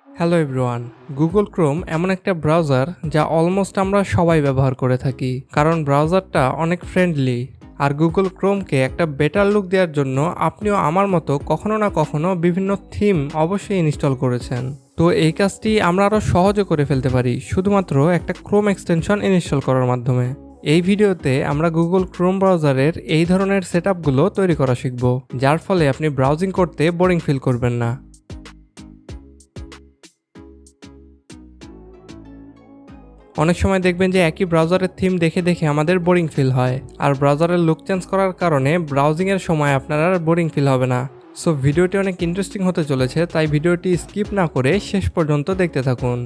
Hello everyone. Google Chrome এমন একটা browser যা অলমোস্ট আমরা সবাই ব্যবহার করে থাকি, কারণ ব্রাউজারটা অনেক ফ্রেন্ডলি। আর গুগল ক্রোমকে একটা বেটার লুক দেওয়ার জন্য আপনিও আমার মতো কখনো না কখনো বিভিন্ন থিম অবশ্যই ইনস্টল করেছেন। তো এই কাজটি আমরা আরও সহজে করে ফেলতে পারি শুধুমাত্র একটা ক্রোম এক্সটেনশন ইনস্টল করার মাধ্যমে। এই ভিডিওতে আমরা গুগল ক্রোম ব্রাউজারের এই ধরনের সেটআপগুলো তৈরি করা শিখব, যার ফলে আপনি ব্রাউজিং করতে বোরিং ফিল করবেন না। অনেক সময় দেখবেন যে একই ব্রাউজারের থিম দেখে দেখে আমাদের বোরিং ফিল হয়, আর ব্রাউজারের লুক চেঞ্জ করার কারণে ব্রাউজিংয়ের সময় আপনার আর বোরিং ফিল হবে না। সো ভিডিওটি অনেক ইন্টারেস্টিং হতে চলেছে, তাই ভিডিওটি স্কিপ না করে শেষ পর্যন্ত দেখতে থাকুন।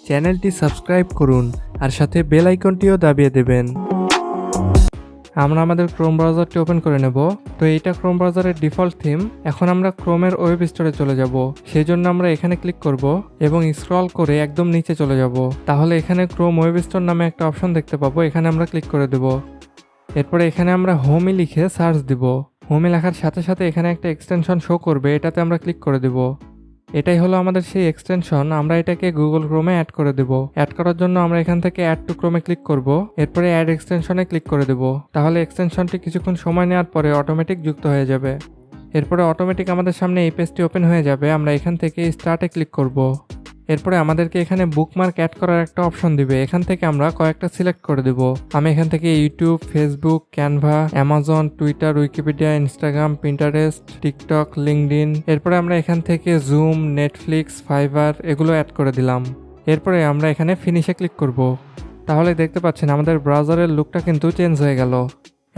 চ্যানেলটি সাবস্ক্রাইব করুন আর সাথে বেল আইকনটিও দাবিয়ে দেবেন। আমরা আমাদের ক্রোম ব্রাউজারটি ওপেন করে নেব। তো এইটা ক্রোম ব্রাউজারের ডিফল্ট থিম। এখন আমরা ক্রোমের ওয়েব স্টোরে চলে যাব, সেই জন্য আমরা এখানে ক্লিক করব এবং স্ক্রল করে একদম নিচে চলে যাব। তাহলে এখানে ক্রোম ওয়েব স্টোর নামে একটা অপশন দেখতে পাবো, এখানে আমরা ক্লিক করে দেব। এরপরে এখানে আমরা হোমে লিখে সার্চ দিব। হোমে লেখার সাথে সাথে এখানে একটা এক্সটেনশন শো করবে, এটাতে আমরা ক্লিক করে দেব। এটাই হলো আমাদের সেই এক্সটেনশন। আমরা এটাকে গুগল ক্রোমে অ্যাড করে দেব। অ্যাড করার জন্য আমরা এখান থেকে অ্যাড টু ক্রোমে ক্লিক করব, এরপরে অ্যাড এক্সটেনশনে ক্লিক করে দেব। তাহলে এক্সটেনশনটি কিছুক্ষণ সময় নেওয়ার পরে অটোমেটিক যুক্ত হয়ে যাবে। এরপরে অটোমেটিক আমাদের সামনে এই পেজটি ওপেন হয়ে যাবে। আমরা এখান থেকে স্টার্টে ক্লিক করব। এরপরে আমাদেরকে এখানে বুকমার্ক অ্যাড করার একটা অপশন দিবে, এখান থেকে আমরা কয়েকটা সিলেক্ট করে দেব। আমি এখান থেকে YouTube, Facebook, Canva, Amazon, Twitter, Wikipedia, Instagram, Pinterest, TikTok, LinkedIn. এরপরে আমরা এখান থেকে জুম, নেটফ্লিক্স, ফাইবার এগুলো অ্যাড করে দিলাম। এরপরে আমরা এখানে ফিনিশে ক্লিক করব। তাহলে দেখতে পাচ্ছেন আমাদের ব্রাউজারের লুকটা কিন্তু চেঞ্জ হয়ে গেল।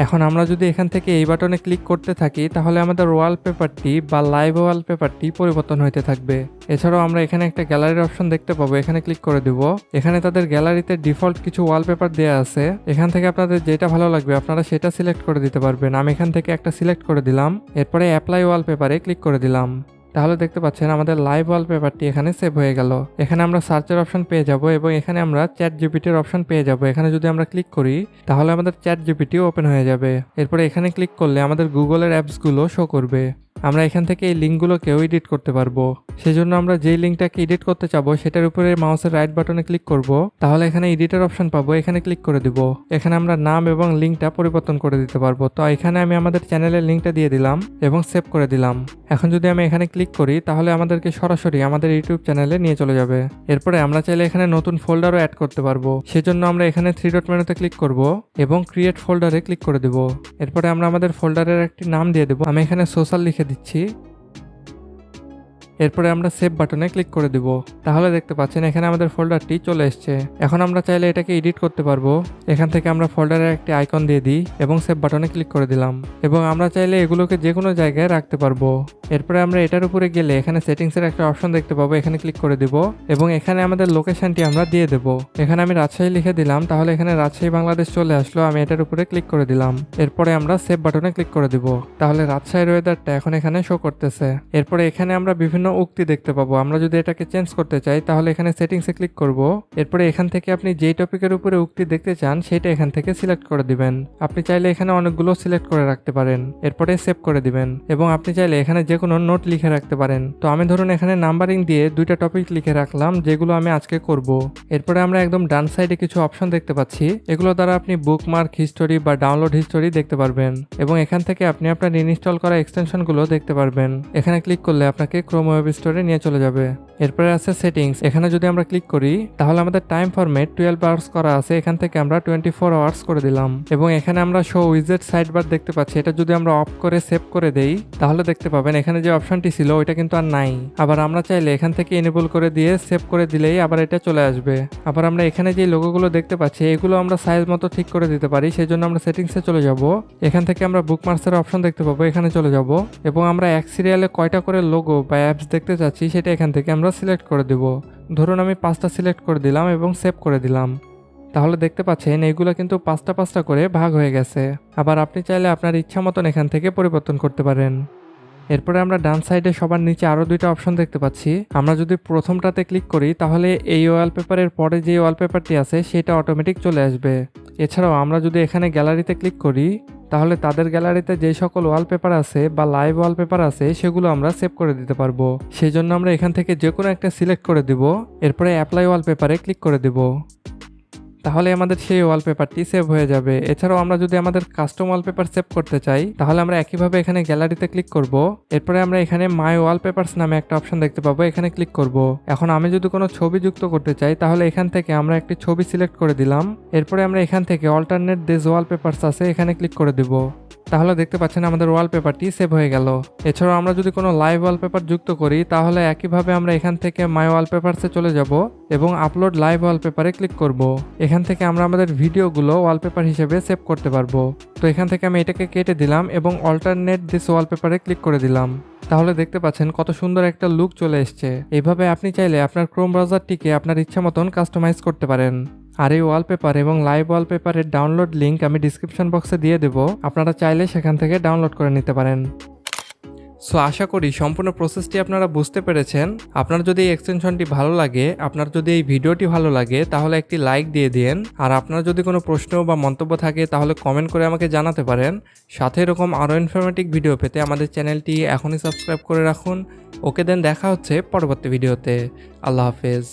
এখন আমরা যদি এখান থেকে এই বাটনে ক্লিক করতে থাকি, তাহলে আমাদের ওয়ালপেপারটি বা লাইভ ওয়ালপেপারটি পরিবর্তন হইতে থাকবে। এছাড়াও আমরা এখানে একটা গ্যালারির অপশন দেখতে পাবো, এখানে ক্লিক করে দিব। এখানে তাদের গ্যালারিতে ডিফল্ট কিছু ওয়ালপেপার দেওয়া আছে, এখান থেকে আপনাদের যেটা ভালো লাগবে আপনারা সেটা সিলেক্ট করে দিতে পারবেন। আমি এখান থেকে একটা সিলেক্ট করে দিলাম, এরপরে অ্যাপ্লাই ওয়ালপেপারে ক্লিক করে দিলাম। তাহলে দেখতে পাচ্ছেন আমাদের লাইভ ওয়ালপেপারটি এখানে সেভ হয়ে গেল। এখানে আমরা সার্চের অপশন পেয়ে যাব এবং এখানে আমরা চ্যাট জিপিটির অপশন পেয়ে যাব। এখানে যদি আমরা ক্লিক করি তাহলে আমাদের চ্যাট জিপিটি ওপেন হয়ে যাবে। এরপরে এখানে ক্লিক করলে আমাদের গুগলের অ্যাপসগুলো শো করবে। আমরা এখান থেকে এই লিঙ্কগুলোকেও এডিট করতে পারবো। সেজন্য আমরা যেই লিঙ্কটাকে এডিট করতে চাবো সেটার উপরে মাউসের রাইট বাটনে ক্লিক করব। তাহলে এখানে এডিটের অপশন পাবো, এখানে ক্লিক করে দিব। এখানে আমরা নাম এবং লিঙ্কটা পরিবর্তন করে দিতে পারবো। তো এখানে আমি আমাদের চ্যানেলের লিঙ্কটা দিয়ে দিলাম এবং সেভ করে দিলাম। এখন যদি আমি এখানে ক্লিক করি তাহলে আমাদেরকে সরাসরি আমাদের ইউটিউব চ্যানেলে নিয়ে চলে যাবে। এরপরে আমরা চাইলে এখানে নতুন ফোল্ডারও অ্যাড করতে পারবো। সেজন্য আমরা এখানে থ্রি ডট মেনুতে ক্লিক করব এবং ক্রিয়েট ফোল্ডারে ক্লিক করে দেব। এরপরে আমরা আমাদের ফোল্ডারের একটি নাম দিয়ে দেবো। আমি এখানে সোশ্যাল লিখে দিচ্ছি। এরপরে আমরা সেভ বাটনে ক্লিক করে দিব। তাহলে দেখতে পাচ্ছেন এখানে আমাদের ফোল্ডারটি চলে এসেছে। এখন আমরা চাইলে এটাকে এডিট করতে পারবো। এখান থেকে আমরা ফোল্ডারের একটি আইকন দিয়ে দিই এবং সেভ বাটনে ক্লিক করে দিলাম। এবং আমরা চাইলে এগুলোকে যে কোনো জায়গায় রাখতে পারবো। এরপরে আমরা এটার উপরে গেলে এখানে সেটিংসের একটা অপশন দেখতে পাবো, এখানে ক্লিক করে দিব এবং এখানে আমাদের লোকেশনটি আমরা দিয়ে দেব। এখানে আমি রাজশাহী লিখে দিলাম, তাহলে এখানে রাজশাহী বাংলাদেশ চলে আসলো। আমি এটার উপরে ক্লিক করে দিলাম। এরপরে আমরা সেভ বাটনে ক্লিক করে দিব। তাহলে রাজশাহীর ওয়েদারটা এখন এখানে শো করতেছে। এরপরে এখানে আমরা বিভিন্ন উক্তি দেখতে পাবো। আমরা যদি এটাকে চেঞ্জ করতে চাই তাহলে এখানে সেটিংসে ক্লিক করব। এরপরে এখান থেকে আপনি যেই টপিকের উপরে উক্তি দেখতে চান সেটা এখান থেকে সিলেক্ট করে দিবেন। আপনি চাইলে এখানে অনেকগুলো সিলেক্ট করে রাখতে পারেন, এরপরে সেভ করে দিবেন এবং আপনি চাইলে এখানে যে কোনো নোট লিখে রাখতে পারেন। তো আমি ধরুন এখানে নাম্বারিং দিয়ে দুইটা টপিক লিখে রাখলাম যেগুলো আমি আজকে করব। এরপরে আমরা একদম ডান সাইডে কিছু অপশন দেখতে পাচ্ছি, এগুলো দ্বারা আপনি বুকমার্ক হিস্টোরি বা ডাউনলোড হিস্টোরি দেখতে পারবেন এবং এখান থেকে আপনি আপনার ইনস্টল করা এক্সটেনশনগুলো দেখতে পারবেন। এখানে ক্লিক করলে আপনাকে ক্রোম ওয়েব স্টোরে নিয়ে চলে যাবে। এরপরে আছে সেটিংস, এখানে যদি আমরা ক্লিক করি তাহলে আমাদের টাইম ফরম্যাট 12 আওয়ার্স করা আছে, এখান থেকে আমরা 24 আওয়ার্স করে দিলাম এবং এখানে আমরা শো উইজেট সাইডবার দেখতে পাচ্ছি। এটা যদি আমরা অফ করে সেভ করে দেই তাহলে দেখতে পাবেন এখানে যে অপশনটি ছিল ওইটা কিন্তু আর নাই। আবার আমরা চাইলে এখান থেকে এনেবল করে দিয়ে সেভ করে দিলেই আবার এটা চলে আসবে। আবার আমরা এখানে যে লোগোগুলো দেখতে পাচ্ছি এগুলো আমরা সাইজ মতো ঠিক করে দিতে পারি, সেই জন্য আমরা সেটিংসে চলে যাব। এখান থেকে আমরা বুকমার্কসের অপশন দেখতে পাবো, এখানে চলে যাব এবং আমরা এক সিরিয়ালে কয়টা করে লোগো বা অ্যাপস দেখতে চাচ্ছি সেটা এখান থেকে আমরা সিলেক্ট করে দেব। ধরুন আমি 5টা সিলেক্ট করে দিলাম এবং সেভ করে দিলাম। তাহলে দেখতে পাচ্ছেন এইগুলো কিন্তু 5টা করে ভাগ হয়ে গেছে। আবার আপনি চাইলে আপনার ইচ্ছা মতন এখান থেকে পরিবর্তন করতে পারেন। এরপরে আমরা ডান সাইডে সবার নিচে আরো দুইটা অপশন দেখতে পাচ্ছি। আমরা যদি প্রথমটাতে ক্লিক করি তাহলে এই ওয়ালপেপারের পরে যে ওয়ালপেপারটি আছে সেটা অটোমেটিক চলে আসবে। এছাড়াও আমরা যদি এখানে গ্যালারিতে ক্লিক করি তাহলে তাদের গ্যালারিতে যে সকল ওয়ালপেপার আছে বা লাইভ ওয়ালপেপার আছে সেগুলো আমরা সেভ করে দিতে পারবো। সেই জন্য আমরা এখান থেকে যে কোনো একটা সিলেক্ট করে দিব, এরপরে অ্যাপ্লাই ওয়ালপেপারে ক্লিক করে দিব। তাহলে আমাদের সেই ওয়ালপেপারটি সেভ হয়ে যাবে। এছাড়াও আমরা যদি আমাদের কাস্টম ওয়ালপেপার সেভ করতে চাই তাহলে আমরা একইভাবে এখানে গ্যালারিতে ক্লিক করব। এরপরে আমরা এখানে মাই ওয়ালপেপারস নামে একটা অপশন দেখতে পাবো, এখানে ক্লিক করব। এখন আমি যদি কোনো ছবি যুক্ত করতে চাই তাহলে এখান থেকে আমরা একটি ছবি সিলেক্ট করে দিলাম। এরপরে আমরা এখান থেকে অল্টারনেট দিস ওয়ালপেপারস আছে এখানে ক্লিক করে দিব। তাহলে দেখতে পাচ্ছেন আমাদের ওয়ালপেপারটি সেভ হয়ে গেল। এছাড়াও আমরা যদি কোনো লাইভ ওয়ালপেপার যুক্ত করি তাহলে একইভাবে আমরা এখান থেকে মাই ওয়ালপেপারসে চলে যাব এবং আপলোড লাইভ ওয়ালপেপারে ক্লিক করব। এখান থেকে আমরা আমাদের ভিডিওগুলো ওয়ালপেপার হিসেবে সেভ করতে পারবো। তো এখান থেকে আমি এটাকে কেটে দিলাম এবং অল্টারনেট দিস ওয়ালপেপারে ক্লিক করে দিলাম। তাহলে দেখতে পাচ্ছেন কত সুন্দর একটা লুক চলে এসছে। এইভাবে আপনি চাইলে আপনার ক্রোম ব্রাউজারটিকে আপনার ইচ্ছা মতন কাস্টমাইজ করতে পারেন। আর এই ওয়ালপেপার এবং লাইভ ওয়ালপেপারের ডাউনলোড লিঙ্ক আমি ডিসক্রিপশন বক্সে দিয়ে দেব, আপনারা চাইলে সেখান থেকে ডাউনলোড করে নিতে পারেন। সো আশা করি সম্পূর্ণ প্রসেসটি আপনারা বুঝতে পেরেছেন। আপনার যদি এই এক্সটেনশনটি ভালো লাগে, আপনার যদি এই ভিডিওটি ভালো লাগে তাহলে একটি লাইক দিয়ে দিন। আর আপনার যদি কোনো প্রশ্ন বা মন্তব্য থাকে তাহলে কমেন্ট করে আমাকে জানাতে পারেন। সাথে এরকম আরও ইনফরমেটিভ ভিডিও পেতে আমাদের চ্যানেলটি এখনই সাবস্ক্রাইব করে রাখুন। ওকে দেন, দেখা হচ্ছে পরবর্তী ভিডিওতে। আল্লাহ হাফেজ।